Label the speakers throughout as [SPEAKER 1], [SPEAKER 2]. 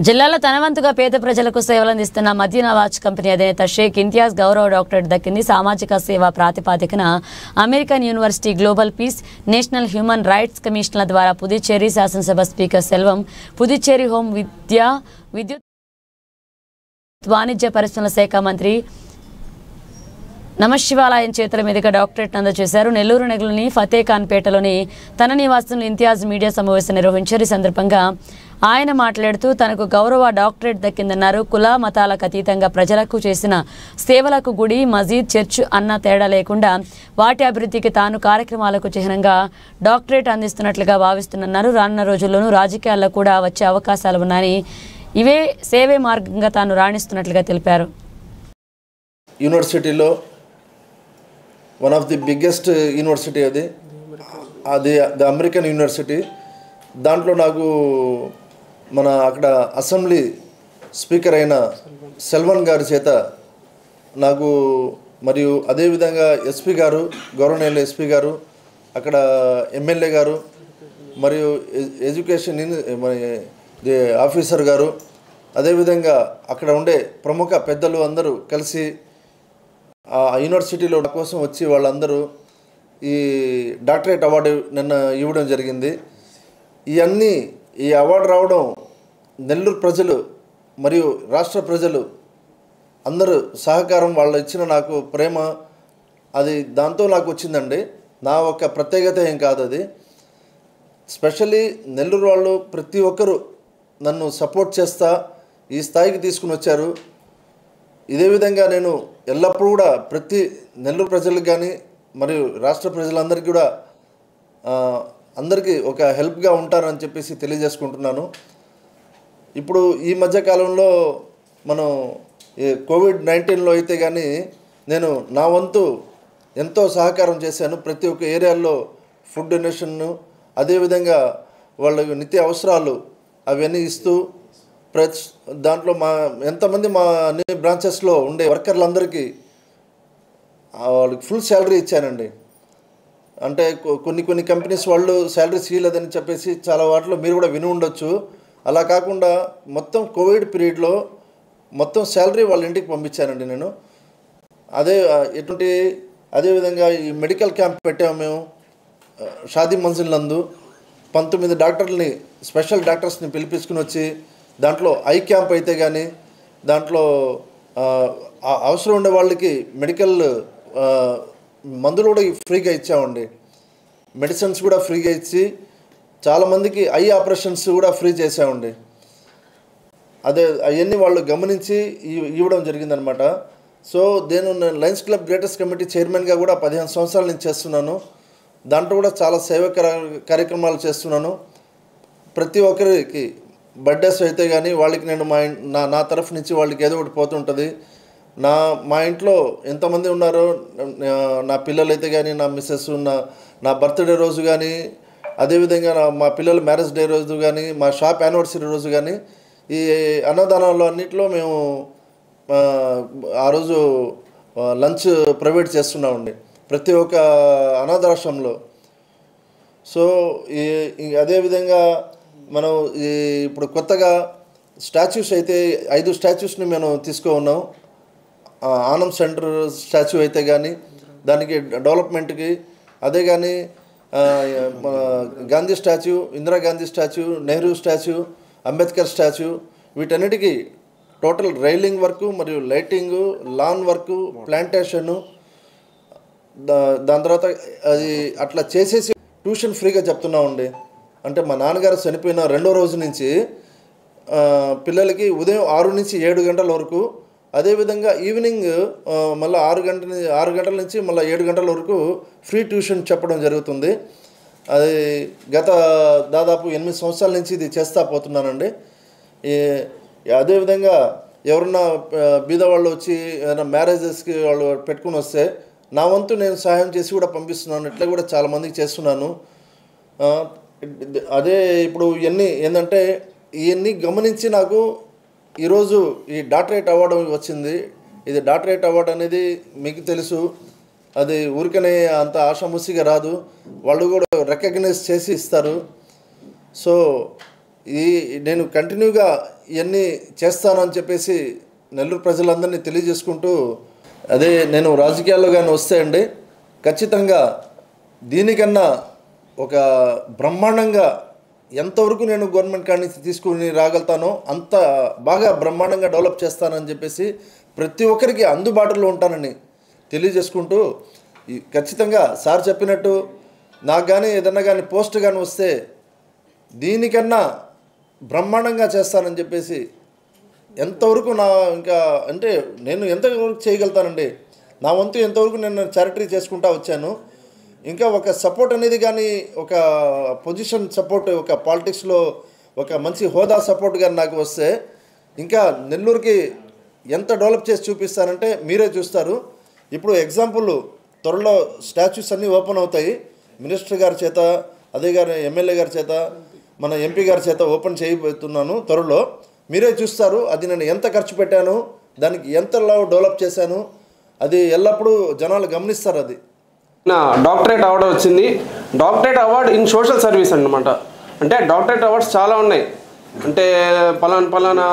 [SPEAKER 1] జిల్లాలో తనవంతుగా పేద ప్రజలకు సేవలందిస్తున్న మదీనా వాచ్ కంపెనీ అధినేత షేక్ ఇంతియాజ్ గౌరవ డాక్టరేట్ దక్కింది. సామాజిక సేవా ప్రాతిపదికన American university, global peace, national human rights కమిషన్ల ద్వారా పుదుచ్చేరి శాసనసభ స్పీకర్ సెల్వం, పుదుచ్చేరి హోం విద్యుత్ వాణిజ్య పరిశ్రమల శాఖ మంత్రి నమశివాలయం చేతుల మీదుగా డాక్టరేట్ అందజేశారు. నెల్లూరు నగరంలోని ఫతేఖాన్పేటలోని తన నివాసంలో ఇంతియాజ్ మీడియా సమావేశం నిర్వహించారు. ఈ సందర్భంగా ఆయన మాట్లాడుతూ తనకు గౌరవ డాక్టరేట్ దక్కిందన్నారు. కుల మతాలకు అతీతంగా ప్రజలకు చేసిన సేవలకు గుడి, మసీద్, చర్చ్ అన్న తేడా లేకుండా వాటి అభివృద్ధికి తాను కార్యక్రమాలకు చిహ్నంగా డాక్టరేట్ అందిస్తున్నట్లుగా భావిస్తున్నారు. రానున్న రోజుల్లోనూ రాజకీయాల్లో కూడా వచ్చే అవకాశాలు ఉన్నాయని, ఇవే సేవే మార్గంగా తాను రాణిస్తున్నట్లుగా తెలిపారు.
[SPEAKER 2] యూనివర్సిటీలో one of the biggest university అది ద అమెరికన్ యూనివర్సిటీ. దాంట్లో నాకు మన అక్కడ అసెంబ్లీ స్పీకర్ అయిన సెల్వన్ గారి చేత నాకు, మరియు అదేవిధంగా ఎస్పీ గారు, గవర్నర్ ఎస్పీ గారు, అక్కడ ఎమ్మెల్యే గారు, మరియు ఎడ్యుకేషన్ ఆఫీసర్ గారు, అదేవిధంగా అక్కడ ఉండే ప్రముఖ పెద్దలు అందరూ కలిసి ఆ యూనివర్సిటీలో నా కోసం వచ్చి వాళ్ళందరూ ఈ డాక్టరేట్ అవార్డు నిన్న ఇవ్వడం జరిగింది. ఈ అవార్డు రావడం నెల్లూరు ప్రజలు మరియు రాష్ట్ర ప్రజలు అందరూ సహకారం, వాళ్ళు ఇచ్చిన నాకు ప్రేమ, అది దాంతో నాకు వచ్చిందండి. నా ఒక ప్రత్యేకత ఏం కాదు అది. స్పెషల్లీ నెల్లూరు వాళ్ళు ప్రతి ఒక్కరూ నన్ను సపోర్ట్ చేస్తా ఈ స్థాయికి తీసుకుని వచ్చారు. ఇదే విధంగా నేను ఎల్లప్పుడూ కూడా ప్రతి నెల్లూరు ప్రజలకు కానీ మరియు రాష్ట్ర ప్రజలందరికీ కూడా అందరికీ ఒక హెల్ప్గా ఉంటారని చెప్పేసి తెలియజేసుకుంటున్నాను. ఇప్పుడు ఈ మధ్యకాలంలో మనం కోవిడ్-19లో అయితే కానీ నేను నా వంతు ఎంతో సహకారం చేశాను. ప్రతి ఒక్క ఏరియాల్లో ఫుడ్ డొనేషన్ను, అదేవిధంగా వాళ్ళ నిత్య అవసరాలు అవన్నీ ఇస్తూ దాంట్లో ఎంతమంది మా అన్ని బ్రాంచెస్లో ఉండే వర్కర్లందరికీ వాళ్ళకి ఫుల్ శాలరీ ఇచ్చానండి. అంటే కొన్ని కంపెనీస్ వాళ్ళు శాలరీస్ ఇవ్వలేదని చెప్పేసి చాలా వాటిలో మీరు కూడా విని ఉండొచ్చు. అలా కాకుండా మొత్తం కోవిడ్ పీరియడ్లో మొత్తం శాలరీ వాళ్ళ ఇంటికి పంపించానండి నేను. అదేవిధంగా ఈ మెడికల్ క్యాంప్ పెట్టాము మేము షాదీ మంజిల్ నందు. 19 డాక్టర్లని, స్పెషల్ డాక్టర్స్ని పిలిపించుకుని వచ్చి దాంట్లో ఐ క్యాంప్ అయితే కానీ, దాంట్లో అవసరం ఉండే వాళ్ళకి మెడికల్ మందులు కూడా ఫ్రీగా ఇచ్చామండి. మెడిసిన్స్ కూడా ఫ్రీగా ఇచ్చి చాలామందికి ఐ ఆపరేషన్స్ కూడా ఫ్రీ చేసామండి. అవన్నీ వాళ్ళు గమనించి ఇవ్వడం జరిగిందనమాట. సో నేను లయన్స్ క్లబ్ గ్రేటెస్ట్ కమిటీ చైర్మన్గా కూడా 15 సంవత్సరాల నుంచి చేస్తున్నాను. దాంట్లో కూడా చాలా సేవా కార్యక్రమాలు చేస్తున్నాను. ప్రతి ఒక్కరికి బర్త్డేస్ అయితే కానీ వాళ్ళకి నేను నా తరఫు నుంచి వాళ్ళకి ఏదో ఒకటి పోతుంటుంది. మా ఇంట్లో ఎంతమంది ఉన్నారో, నా పిల్లలైతే కానీ, నా మిస్సెస్, నా బర్త్డే రోజు కానీ, అదేవిధంగా మా పిల్లల మ్యారేజ్ డే రోజు కానీ, మా షాప్ యానివర్సరీ రోజు కానీ, ఈ అన్నదానాల్లో అన్నింటిలో మేము ఆ రోజు లంచ్ ప్రొవైడ్ చేస్తున్నామండి ప్రతి ఒక్క అనాథాశ్రమంలో. సో అదేవిధంగా మనం ఇప్పుడు కొత్తగా స్టాచ్యూస్ అయితే 5 స్టాచ్యూస్ని మేము తీసుకున్నాం. ఆనం సెంటర్ స్టాచ్యూ అయితే కానీ దానికి డెవలప్మెంట్కి, అదే కానీ Gandhi statue, Indira Gandhi statue, Nehru statue, Ambedkar statue, వీటన్నిటికీ టోటల్ రైలింగ్ వర్కు మరియు లైటింగు, లాన్ వర్కు, ప్లాంటేషను, దాని తర్వాత అది అట్లా చేసేసి ట్యూషన్ ఫ్రీగా చెప్తున్నామండి. అంటే మా నాన్నగారు చనిపోయిన 2వ రోజు నుంచి పిల్లలకి ఉదయం 6 నుంచి 7 గంటల వరకు, అదేవిధంగా ఈవినింగ్ మళ్ళీ 6 గంటల నుంచి మళ్ళీ 7 గంటల వరకు ఫ్రీ ట్యూషన్ చెప్పడం జరుగుతుంది. అది గత దాదాపు 8 సంవత్సరాల నుంచి ఇది చేస్తూ పోతున్నానండి. అదేవిధంగా ఎవరన్నా బీదవాళ్ళు వచ్చి ఏదైనా మ్యారేజెస్కి వాళ్ళు పెట్టుకుని వస్తే నా వంతు నేను సహాయం చేసి కూడా పంపిస్తున్నాను. ఇట్లా కూడా చాలామందికి చేస్తున్నాను. అదే ఇప్పుడు ఏంటంటే ఇవన్నీ గమనించి నాకు ఈరోజు ఈ డాక్టరేట్ అవార్డు వచ్చింది. ఇది డాక్టరేట్ అవార్డు అనేది మీకు తెలుసు, అది ఊరికనే అంత ఆషాముసిగా రాదు, వాళ్ళు కూడా రికగ్నైజ్ చేసి ఇస్తారు. సో నేను కంటిన్యూగా ఇవన్నీ చేస్తానని చెప్పేసి నెల్లూరు ప్రజలందరినీ తెలియజేసుకుంటూ, అదే నేను రాజకీయాల్లో కానీ వస్తే అండి ఖచ్చితంగా దీనికన్నా ఒక బ్రహ్మాండంగా ఎంతవరకు నేను గవర్నమెంట్ కాడి నుంచి తీసుకుని రాగలుగుతానో అంత బాగా బ్రహ్మాండంగా డెవలప్ చేస్తానని చెప్పేసి ప్రతి ఒక్కరికి అందుబాటులో ఉంటానని తెలియజేసుకుంటూ, ఖచ్చితంగా సార్ చెప్పినట్టు నాకు కానీ ఏదన్నా కానీ పోస్ట్ కానీ వస్తే దీనికన్నా బ్రహ్మాండంగా చేస్తానని చెప్పేసి ఎంతవరకు ఇంకా అంటే నేను ఎంతవరకు చేయగలుగుతానండి, నా వంతు ఎంతవరకు నేను చారిటరీ చేసుకుంటా వచ్చాను. ఇంకా ఒక సపోర్ట్ అనేది కానీ ఒక పొజిషన్ సపోర్ట్, ఒక పాలిటిక్స్లో ఒక మంచి హోదా సపోర్ట్ కానీ నాకు వస్తే ఇంకా నెల్లూరుకి ఎంత డెవలప్ చేసి చూపిస్తానంటే మీరే చూస్తారు. ఇప్పుడు ఎగ్జాంపుల్ త్వరలో స్టాచ్యూస్ అన్నీ ఓపెన్ అవుతాయి. మినిస్టర్ గారి చేత, అదే గారి ఎమ్మెల్యే గారి చేత, మన ఎంపీ గారి చేత ఓపెన్ చేయబోతున్నాను త్వరలో. మీరే చూస్తారు అది నేను ఎంత ఖర్చు పెట్టాను, దానికి ఎంతలో డెవలప్ చేశాను, అది ఎల్లప్పుడూ జనాలు గమనిస్తారు. అది
[SPEAKER 3] నా డాక్టరేట్ అవార్డు వచ్చింది. Doctorate award in social service అన్నమాట. అంటే డాక్టరేట్ అవార్డ్స్ చాలా ఉన్నాయి, అంటే పలానా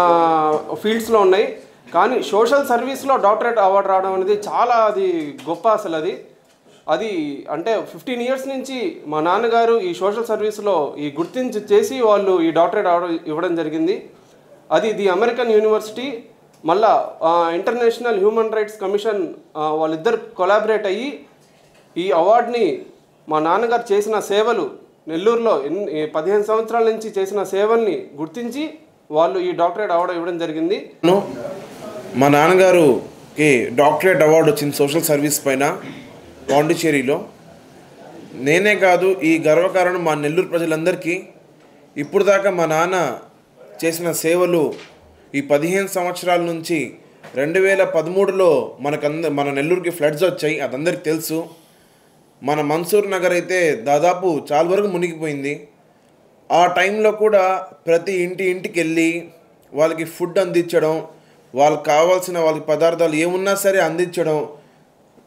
[SPEAKER 3] ఫీల్డ్స్లో ఉన్నాయి. కానీ సోషల్ సర్వీస్లో డాక్టరేట్ అవార్డు రావడం అనేది చాలా అది గొప్ప. అసలు అది అంటే 15 ఇయర్స్ నుంచి మా నాన్నగారు ఈ సోషల్ సర్వీస్లో ఈ గుర్తించి చేసి వాళ్ళు ఈ డాక్టరేట్ అవార్డు ఇవ్వడం జరిగింది. అది ది అమెరికన్ యూనివర్సిటీ, మళ్ళా ఇంటర్నేషనల్ హ్యూమన్ రైట్స్ కమిషన్ వాళ్ళిద్దరు కొలాబరేట్ అయ్యి ఈ అవార్డుని మా నాన్నగారు చేసిన సేవలు, నెల్లూరులో 15 సంవత్సరాల నుంచి చేసిన సేవల్ని గుర్తించి వాళ్ళు ఈ డాక్టరేట్ అవార్డు ఇవ్వడం జరిగింది.
[SPEAKER 4] మా నాన్నగారుకి డాక్టరేట్ అవార్డు వచ్చింది సోషల్ సర్వీస్ పైన పాండిచ్చేరిలో. నేనే కాదు, ఈ గర్వకారణం మా నెల్లూరు ప్రజలందరికీ. ఇప్పుడు దాకా మా నాన్న చేసిన సేవలు ఈ 15 సంవత్సరాల నుంచి 2013లో మన నెల్లూరుకి ఫ్లడ్స్ వచ్చాయి, అదందరికీ తెలుసు. మన మన్సూర్ నగర్ అయితే దాదాపు చాలా వరకు మునిగిపోయింది. ఆ టైంలో కూడా ప్రతి ఇంటికి వెళ్ళి వాళ్ళకి ఫుడ్ అందించడం, వాళ్ళకి కావాల్సిన వాళ్ళకి పదార్థాలు ఏమున్నా సరే అందించడం,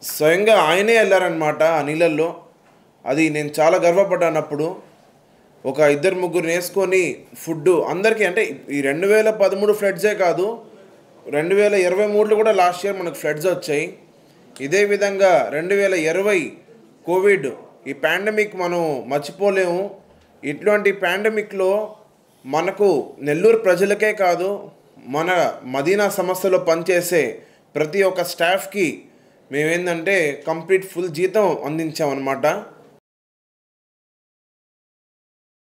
[SPEAKER 4] స్వయంగా ఆయనే వెళ్ళారనమాట ఆ నీళ్ళల్లో. అది నేను చాలా గర్వపడ్డాను అప్పుడు. ఒక 2-3 వేసుకొని ఫుడ్ అందరికీ, అంటే ఈ 2013 ఫ్లడ్సే కాదు, 2023లో కూడా లాస్ట్ ఇయర్ మనకు ఫ్లడ్స్ వచ్చాయి. ఇదే విధంగా 2020 కోవిడ్, ఈ పాండమిక్ మనం మర్చిపోలేము. ఇట్లాంటి పాండమిక్లో మనకు నెల్లూరు ప్రజలకే కాదు, మన మదీనా సంస్థలో పనిచేసే ప్రతి ఒక్క స్టాఫ్కి మేమేందంటే కంప్లీట్ ఫుల్ జీతం అందించామన్నమాట.